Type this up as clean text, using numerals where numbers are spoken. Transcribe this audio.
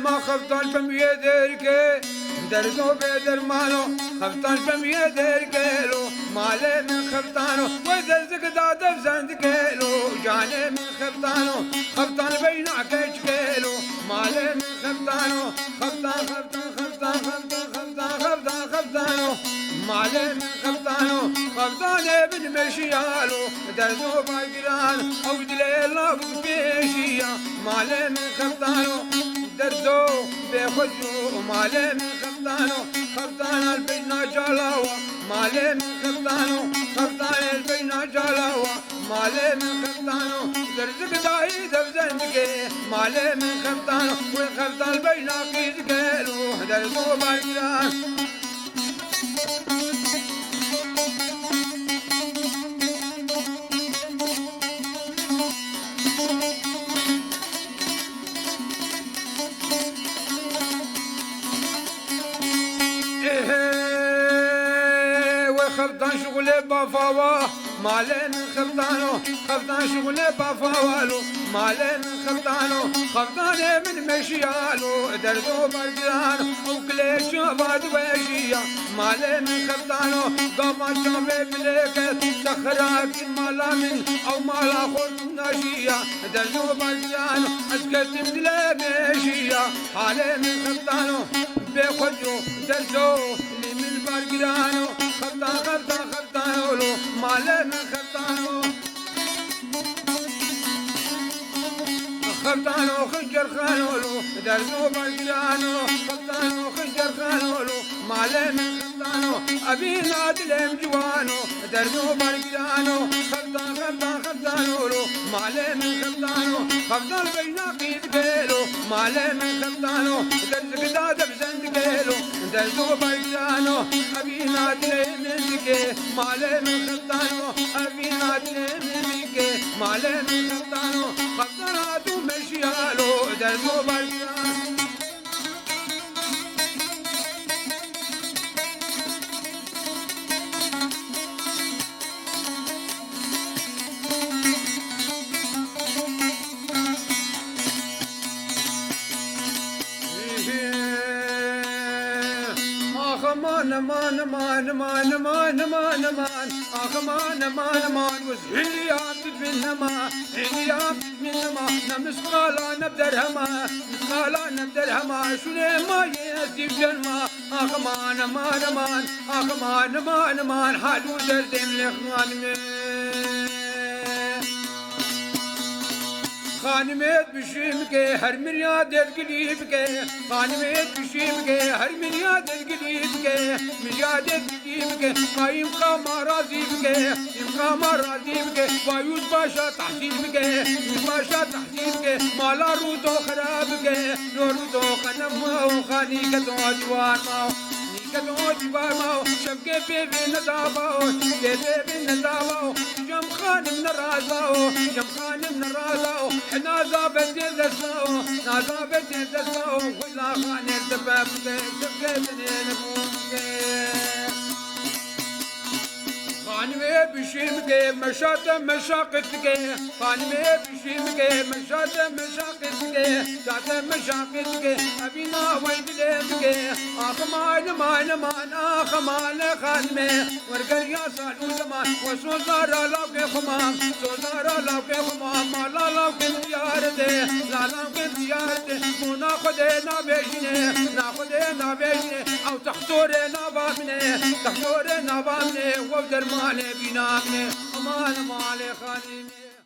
ما خفتان بمية دركي درزو بدرمانو خفتان بمية دركيلو مالي من خفتانو ودرزك دادا بزندكيلو جاني من خفتانو خفتان بين عكيش كيلو مالي من خفتانو خفتان خفتان خفتان خفتان خفتان خفتان خفتانو مالي من خفتانو خفتان ابن مشيالو درزو باقران او دليلا بكيشيا مالي من خفتانو درزو بخجو مالي من خفتانو خفتان البينا جلاوة مالي من خفتانو خفتان البينا جلاوة مالي من خفتانو درزك داي دبزندكي مالي من خفتانو والخفتان البينا قيدكيلو درزو باقران خفتان شغلي بافاوا مالي من خفتانو خفتان شغلي بافاوالو مالي من خفتانو خفتان من مشيالو درزو برجران وكلي شباد ويشيا مالي من خفتانو قاما شامي بليكت سخراك مالا من او مالا خود ناشيا درزو برجران اسكت مدلي مشيا حالي من خفتانو بخجو درزو من برجرانو خفتان خفتان خفتانو مالي من خفتانو خفتانو خجر خانولو درزو برجرانو خفتانو خجر خانولو مالي من خفتانو أبينا دلم جوانو درزو برجرانو خفتان خفتان خفتانولو مالي من خفتانو خفتان بينا قيد كيلو مالي من خفتانو درزك دادا بزند كيلو درزو برجرانو أبينا دلم منك مالي من خفتانو أبينا دلم منك مالي من خفتانو خفتاناتو مشيالو درزو برجرانو مان مان مان مان مان مان مان اخ مان مان مان وزهليات بالنما هليات بالنما نمسقالا نبدرهما مسقالا نبدرهما شنو ما يسيب جنما اخ مان مان مان اخ مان مان مان حلو دردم لخوان خانمت بشيمكي هر من يادت قليبكي خانمت بشيمكي هر من يادت قليبكي من يادت قليبكي ما يبقى ما راضيبكي يبقى ما راضيبكي بايوز باشا تحسيبكي باشا تحسيبكي ما لا رودو خرابكي لو رودو خنما وخاني كتو جوان ماو كتو جوان ماو شبكي بيبي نزاباو بيبي نزاباو جم خانم نرازاو جم خانم نرازاو نازا بدي دساو نازا بدي دساو ولا خاني الدباب شبكي بنين خانمي بشيمكي مشات مشاقتكي خانمي بشيمكي مشات مشاقتكي شات مشاقتكي أبينا ويد ليبكي آخ مان مان مان آخ مان خانمي ورقل يا سالو زمان وسوزارا لوكي خمام سوزارا لوكي خمام مالا لوكي زيارتي لا لوكي زيارتي مونا خدينا بيجني نا خدينا بيجني أو تحصورنا بامني تحصورنا بامني ودر مالي بنامني أمان مالي خانمي